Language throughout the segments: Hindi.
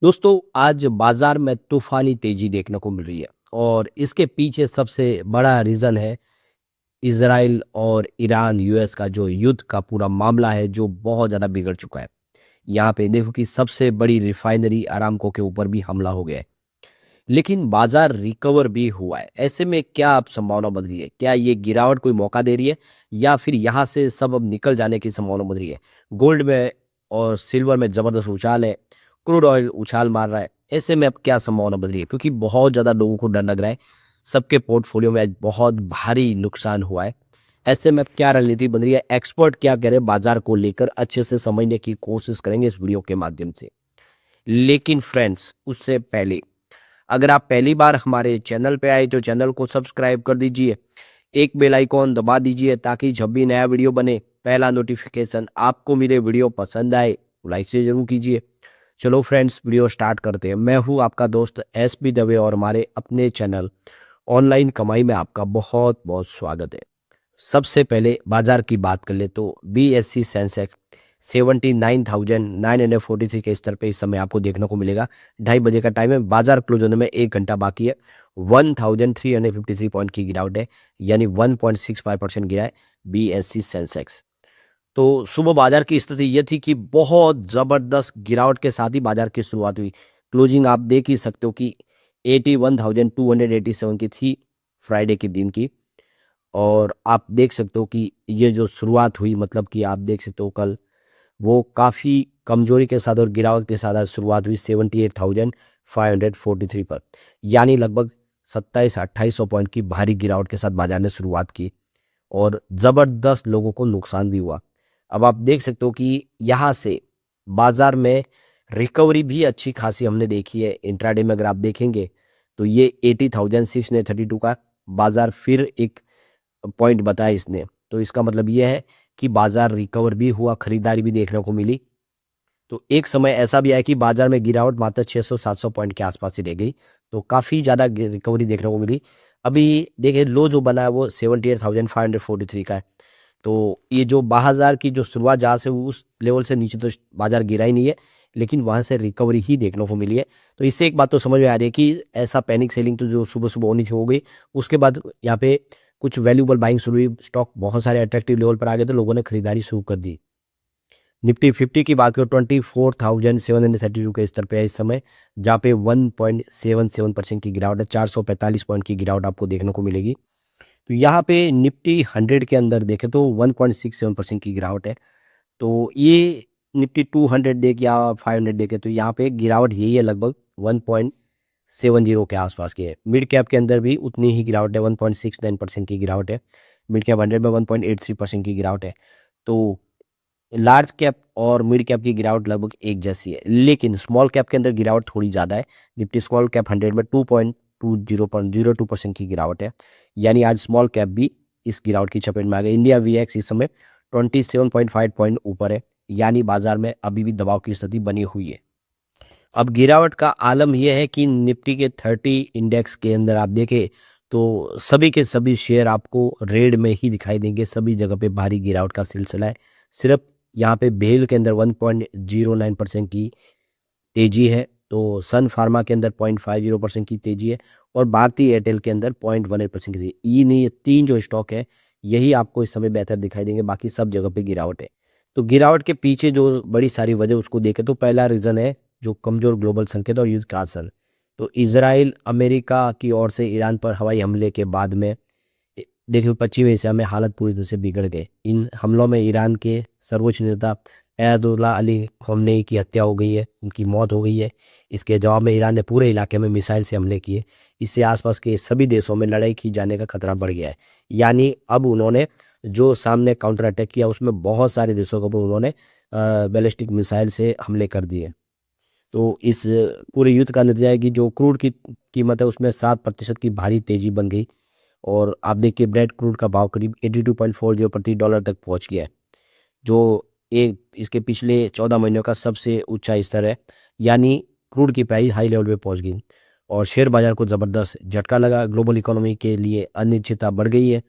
दोस्तों आज बाजार में तूफानी तेजी देखने को मिल रही है और इसके पीछे सबसे बड़ा रीज़न है इजराइल और ईरान यूएस का जो युद्ध का पूरा मामला है जो बहुत ज़्यादा बिगड़ चुका है। यहाँ पे देखो कि सबसे बड़ी रिफाइनरी अरामको के ऊपर भी हमला हो गया है, लेकिन बाजार रिकवर भी हुआ है। ऐसे में क्या अब संभावना बन रही है? क्या ये गिरावट कोई मौका दे रही है या फिर यहाँ से सब अब निकल जाने की संभावना बन रही है? गोल्ड में और सिल्वर में ज़बरदस्त उछाल है, क्रूड ऑयल उछाल मार रहा है। ऐसे में अब क्या संभावना बन रही है? क्योंकि बहुत ज़्यादा लोगों को डर लग रहा है, सबके पोर्टफोलियो में आज बहुत भारी नुकसान हुआ है। ऐसे में अब क्या रणनीति बन रही है? एक्सपर्ट क्या कह रहे हैं बाजार को लेकर, अच्छे से समझने की कोशिश करेंगे इस वीडियो के माध्यम से। लेकिन फ्रेंड्स, उससे पहले अगर आप पहली बार हमारे चैनल पे आए तो चैनल को सब्सक्राइब कर दीजिए, एक बेल आइकॉन दबा दीजिए ताकि जब भी नया वीडियो बने पहला नोटिफिकेशन आपको मिले। वीडियो पसंद आए तो लाइक से जरूर कीजिए। चलो फ्रेंड्स, वीडियो स्टार्ट करते हैं। मैं हूँ आपका दोस्त एस पी दवे और हमारे अपने चैनल ऑनलाइन कमाई में आपका बहुत बहुत स्वागत है। सबसे पहले बाजार की बात कर ले तो BSE सेंसेक्स 79,943 के स्तर पे इस समय आपको देखने को मिलेगा। 2:30 बजे का टाइम है, बाजार क्लोज होने में 1 घंटा बाकी है। 1353 पॉइंट की गिरावट है, यानी 1.65% गिरा है BSE सेंसेक्स। तो सुबह बाजार की स्थिति ये थी कि बहुत ज़बरदस्त गिरावट के साथ ही बाजार की शुरुआत हुई। क्लोजिंग आप देख ही सकते हो कि 81,287 की थी फ्राइडे के दिन की। और आप देख सकते हो कि ये जो शुरुआत हुई, मतलब कि आप देख सकते हो कल वो काफ़ी कमजोरी के साथ और गिरावट के साथ आज शुरुआत हुई 78,543 पर, यानी लगभग 27-2800 पॉइंट की भारी गिरावट के साथ बाजार ने शुरुआत की और ज़बरदस्त लोगों को नुकसान भी हुआ। अब आप देख सकते हो कि यहाँ से बाजार में रिकवरी भी अच्छी खासी हमने देखी है। इंट्राडे में अगर आप देखेंगे तो ये 80,632 का बाजार फिर एक पॉइंट बताया इसने। तो इसका मतलब ये है कि बाजार रिकवर भी हुआ, खरीदारी भी देखने को मिली। तो एक समय ऐसा भी आया कि बाजार में गिरावट मात्र 600-700 पॉइंट के आसपास ही रह गई, तो काफ़ी ज़्यादा रिकवरी देखने को मिली। अभी देखिए लो जो बना है वो 78,543 का है। तो ये जो 12,000 की जो शुरुआत जहाँ से उस लेवल से नीचे तो बाजार गिरा ही नहीं है, लेकिन वहाँ से रिकवरी ही देखने को मिली है। तो इससे एक बात तो समझ में आ रही है कि ऐसा पैनिक सेलिंग तो जो सुबह सुबह होनी थी हो गई। उसके बाद यहाँ पे कुछ वैल्यूएबल बाइंग शुरू हुई, स्टॉक बहुत सारे अट्रैक्टिव लेवल पर आ गए तो लोगों ने खरीदारी शुरू कर दी। निफ्टी 50 की बात करो 24,732 के स्तर पे है इस समय, जहाँ पे 1.77% की गिरावट है। 445 पॉइंट की गिरावट आपको देखने को मिलेगी। तो यहाँ पे निफ्टी 100 के अंदर देखें तो 1.67% की गिरावट है। तो ये निफ्टी 200 देख या 500 देखे तो यहाँ पे गिरावट यही है, लगभग 1.70 के आसपास की है। मिड कैप के अंदर भी उतनी ही गिरावट है, 1.69% की गिरावट है। मिड कैप 100 में 1.83% की गिरावट है। तो लार्ज कैप और मिड कैप की गिरावट लगभग एक जैसी है, लेकिन स्मॉल कैप के अंदर गिरावट थोड़ी ज़्यादा है। निफ्टी स्मॉल कैप 100 में 2.02% की गिरावट है, यानी आज स्मॉल कैप भी इस गिरावट की चपेट में आ गई। इंडिया वीएक्स इस समय 27.5 पॉइंट ऊपर है, यानी बाजार में अभी भी दबाव की स्थिति बनी हुई है। अब गिरावट का आलम यह है कि निफ्टी के 30 इंडेक्स के अंदर आप देखें तो सभी के सभी शेयर आपको रेड में ही दिखाई देंगे। सभी जगह पे भारी गिरावट का सिलसिला है। सिर्फ यहाँ पे बेल के अंदर 1.09% की तेजी है, तो सन फार्मा के अंदर 0.50% की तेजी है और भारतीय एयरटेल के अंदर 0.18% की तेजी। नहीं, ये तीन जो स्टॉक है यही आपको इस समय बेहतर दिखाई देंगे, बाकी सब जगह पे गिरावट है। तो गिरावट के पीछे जो बड़ी सारी वजह उसको देखें तो पहला रीज़न है जो कमज़ोर ग्लोबल संकेत और युद्ध का असर। तो इसराइल अमेरिका की ओर से ईरान पर हवाई हमले के बाद में देखिए पश्चिमी एशिया में हालत पूरी तरह से बिगड़ गए। इन हमलों में ईरान के सर्वोच्च नेता अयातुल्लाह अली ख़amenei की हत्या हो गई है, उनकी मौत हो गई है। इसके जवाब में ईरान ने पूरे इलाके में मिसाइल से हमले किए। इससे आसपास के सभी देशों में लड़ाई की जाने का खतरा बढ़ गया है। यानी अब उन्होंने जो सामने काउंटर अटैक किया उसमें बहुत सारे देशों के ऊपर उन्होंने बैलिस्टिक मिसाइल से हमले कर दिए। तो इस पूरे युद्ध का नतीजा है कि जो क्रूड की कीमत है उसमें 7% की भारी तेजी बन गई और आप देखिए ब्रेड क्रूड का भाव करीब 82.40 प्रति डॉलर तक पहुंच गया है, जो एक इसके पिछले 14 महीनों का सबसे ऊंचा स्तर है। यानी क्रूड की प्राइस हाई लेवल पे पहुंच गई और शेयर बाजार को ज़बरदस्त झटका लगा। ग्लोबल इकोनॉमी के लिए अनिश्चितता बढ़ गई है।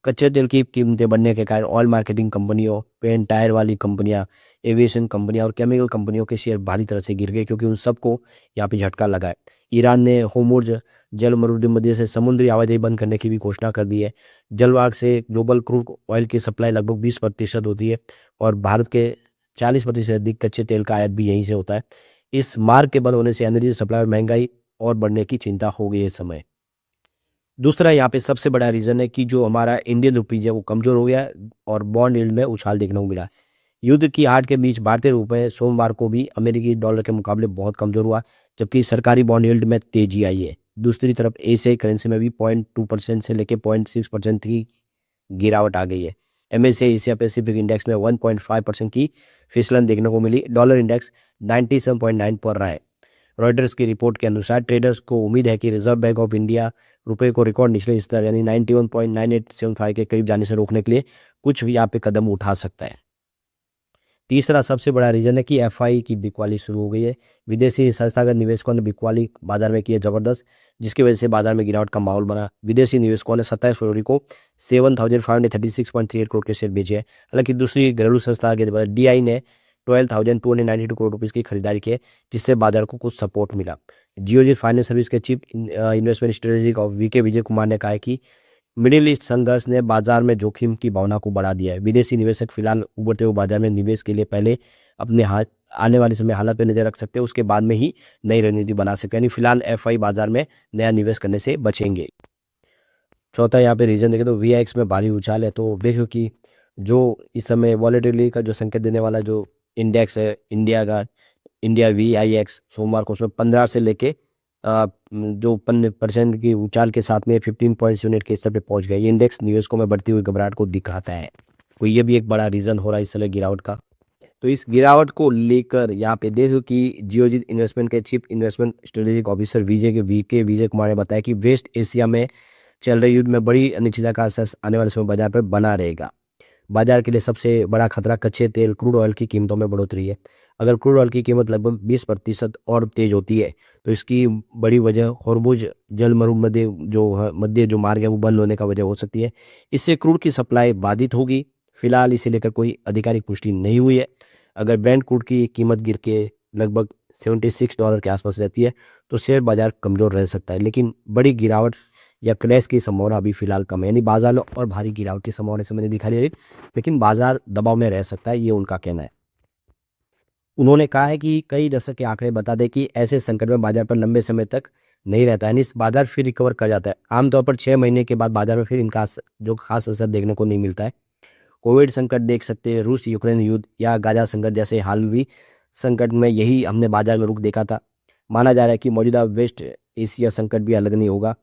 कच्चे तेल की कीमतें बढ़ने के कारण ऑयल मार्केटिंग कंपनियों, पेंट टायर वाली कंपनियां, एविएशन कंपनियां और केमिकल कंपनियों के शेयर भारी तरह से गिर गए, क्योंकि उन सबको यहाँ पे झटका लगा है। ईरान ने होर्मुज जल मरुद मध्य से समुद्री आवाजाही बंद करने की भी घोषणा कर दी है। जलमार्ग से ग्लोबल क्रूड ऑयल की सप्लाई लगभग 20% होती है और भारत के 40% अधिक कच्चे तेल का आयात भी यहीं से होता है। इस मार्ग के बंद होने से एनर्जी सप्लाई और महंगाई और बढ़ने की चिंता हो गई है इस समय। दूसरा यहाँ पे सबसे बड़ा रीज़न है कि जो हमारा इंडियन रुपीज है वो कमज़ोर हो गया है और बॉन्ड यील्ड में उछाल देखने को मिला। युद्ध की आड़ के बीच भारतीय रुपये सोमवार को भी अमेरिकी डॉलर के मुकाबले बहुत कमज़ोर हुआ, जबकि सरकारी बॉन्ड यील्ड में तेजी आई है। दूसरी तरफ एशियाई करेंसी में भी 0.2% से लेकर 0.6% की गिरावट आ गई है। MSCI एशिया पैसिफिक इंडेक्स में 1.5% की फिसलन देखने को मिली। डॉलर इंडेक्स 97.9 पर रहा है। रॉयटर्स की रिपोर्ट के अनुसार ट्रेडर्स को उम्मीद है कि रिजर्व बैंक ऑफ इंडिया रुपए को रिकॉर्ड निचले स्तर यानी 91.9875 के करीब जाने से रोकने के लिए कुछ यहाँ पे कदम उठा सकता है। तीसरा सबसे बड़ा रीजन है कि FI की बिकवाली शुरू हो गई है। विदेशी संस्थागत निवेशकों ने बिकवाली बाजार में की है जबरदस्त, जिसकी वजह से बाजार में गिरावट का माहौल बना। विदेशी निवेशकों ने 27 फरवरी को 7,536.38 करोड़ के शेयर बेचे हैं। हालांकि दूसरी घरेलू संस्था के DI ने 12,292 करोड़ रुपीज़ की खरीदारी की है, जिससे बाजार को कुछ सपोर्ट मिला। जियोजित फाइनेंस सर्विस के chief investment strategic of VK Vijay Kumar ने कहा है कि मिडिल ईस्ट संघर्ष ने बाजार में जोखिम की भावना को बढ़ा दिया है। विदेशी निवेशक फिलहाल उभरते हुए बाजार में निवेश के लिए पहले अपने हाथ आने वाले समय हालात पर नजर रख सकते हैं, उसके बाद में ही नई रणनीति बना सकते हैं। यानी फिलहाल FI बाजार में नया निवेश करने से बचेंगे। चौथा यहाँ पे रीजन देखें तो VIX में भारी उछाल है। तो देखो कि जो इस समय वॉलेटिलिटी का जो संकेत देने वाला जो इंडेक्स है इंडिया का, इंडिया VIX, सोमवार को उसमें 15 से लेके जो 15% की उछाल के साथ में 15.08 के स्तर पे पहुंच गए। ये इंडेक्स निवेशकों में बढ़ती हुई घबराहट को दिखाता है। तो ये भी एक बड़ा रीज़न हो रहा है इस समय गिरावट का। तो इस गिरावट को लेकर यहाँ पे देखो कि जियोजित इन्वेस्टमेंट के chief investment strategic officer VK Vijay Kumar ने बताया कि वेस्ट एशिया में चल रहे युद्ध में बड़ी अनिश्चितता का असर आने वाले समय बाजार पर बना रहेगा। बाजार के लिए सबसे बड़ा खतरा कच्चे तेल क्रूड ऑयल की कीमतों में बढ़ोतरी है। अगर क्रूड ऑयल की कीमत लगभग 20% और तेज होती है तो इसकी बड़ी वजह होर्मुज जल मध्य जो मार्ग है वो बंद होने का वजह हो सकती है। इससे क्रूड की सप्लाई बाधित होगी। फिलहाल इसे लेकर कोई आधिकारिक पुष्टि नहीं हुई है। अगर ब्रेंट क्रूड की कीमत गिर के लगभग $76 के आसपास रहती है तो शेयर बाजार कमज़ोर रह सकता है, लेकिन बड़ी गिरावट या क्रैश की संभावना अभी फिलहाल कम है। यानी बाजार में और भारी गिरावट की संभावना से मैंने दिखाई दे रही, लेकिन बाजार दबाव में रह सकता है, ये उनका कहना है। उन्होंने कहा है कि कई दशक के आंकड़े बता दें कि ऐसे संकट में बाजार पर लंबे समय तक नहीं रहता है, यानी इस बाजार फिर रिकवर कर जाता है। आमतौर पर 6 महीने के बाद बाजार में फिर इनका जो खास असर देखने को नहीं मिलता है। कोविड संकट देख सकते हैं, रूस यूक्रेन युद्ध या गाजा संकट जैसे हालवी संकट में यही हमने बाजार में रुख देखा था। माना जा रहा है कि मौजूदा वेस्ट एशिया संकट भी अलग नहीं होगा।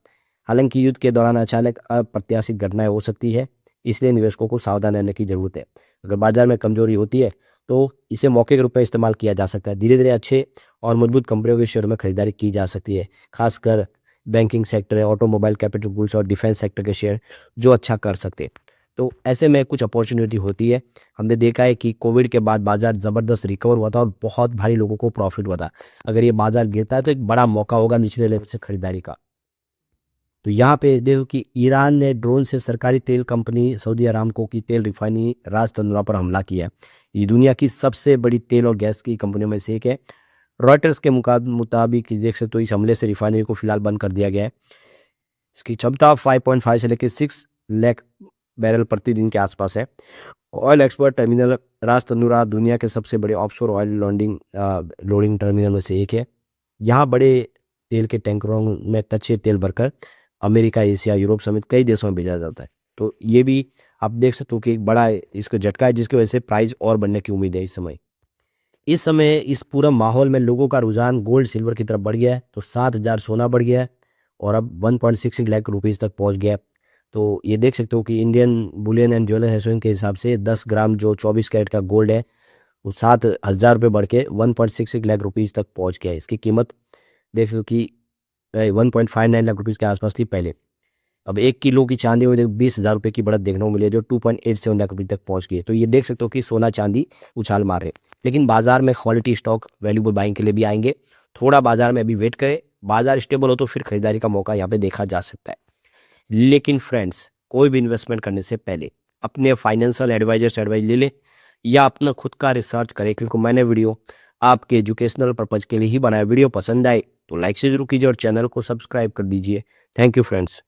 हालांकि युद्ध के दौरान अचानक अप्रत्याशित घटनाएं हो सकती है, इसलिए निवेशकों को सावधान रहने की जरूरत है। अगर बाजार में कमजोरी होती है तो इसे मौके के रूप में इस्तेमाल किया जा सकता है। धीरे धीरे अच्छे और मजबूत कंपनियों के शेयर में खरीदारी की जा सकती है, खासकर बैंकिंग सेक्टर है, ऑटोमोबाइल, कैपिटल गुड्स और डिफेंस सेक्टर के शेयर जो अच्छा कर सकते हैं। तो ऐसे में कुछ अपॉर्चुनिटी होती है। हमने देखा है कि कोविड के बाद बाजार ज़बरदस्त रिकवर हुआ था और बहुत भारी लोगों को प्रॉफिट हुआ था। अगर ये बाजार गिरता है तो एक बड़ा मौका होगा निचले लेवल से खरीदारी का। तो यहाँ पे देखो कि ईरान ने ड्रोन से सरकारी तेल कंपनी सऊदी अरामको की तेल रिफाइनरी रास तंदूरा पर हमला किया है। ये दुनिया की सबसे बड़ी तेल और गैस की कंपनियों में से एक है। रॉयटर्स के मुताबिक देख सकते हो इस हमले से रिफाइनरी को फिलहाल बंद कर दिया गया है। इसकी क्षमता 5.5 से लेकर 6 लाख बैरल प्रतिदिन के आसपास है। ऑयल एक्सपोर्ट टर्मिनल रास तंदूरा दुनिया के सबसे बड़े ऑफशोर ऑयल लोडिंग टर्मिनल में से एक है। यहाँ बड़े तेल के टैंकरों में कच्चे तेल भरकर अमेरिका, एशिया, यूरोप समेत कई देशों में भेजा जाता है। तो ये भी आप देख सकते हो कि एक बड़ा इसका झटका है, जिसकी वजह से प्राइस और बढ़ने की उम्मीद है। इस समय इस पूरा माहौल में लोगों का रुझान गोल्ड सिल्वर की तरफ बढ़ गया है। तो 7,000 सोना बढ़ गया है और अब 1.66 लाख रुपीज़ तक पहुंच गया है। तो ये देख सकते हो कि Indian Boolean and jewellers association के हिसाब से 10 ग्राम जो 24 कैरेट का गोल्ड है वो 7,000 रुपये बढ़ के 1.66 लाख रुपीज़ तक पहुंच गया है। इसकी कीमत देख सकते हो कि 1.59 लाख रुपीज़ के आसपास थी पहले। अब 1 किलो की चांदी में 20,000 रुपये की बढ़त देखने को मिली है, जो 2.87 लाख रुपये तक पहुंच गई है। तो ये देख सकते हो कि सोना चांदी उछाल मार रहे, लेकिन बाजार में क्वालिटी स्टॉक वैल्यूबल बाइंग के लिए भी आएंगे। थोड़ा बाजार में अभी वेट करें, बाजार स्टेबल हो तो फिर खरीदारी का मौका यहाँ पे देखा जा सकता है। लेकिन फ्रेंड्स, कोई भी इन्वेस्टमेंट करने से पहले अपने फाइनेंशियल एडवाइजर से एडवाइस ले लें या अपना खुद का रिसर्च करें, क्योंकि मैंने वीडियो आपके एजुकेशनल पर्पज के लिए ही बनाया। वीडियो पसंद आए तो लाइक से जरूर कीजिए और चैनल को सब्सक्राइब कर दीजिए। Thank you friends.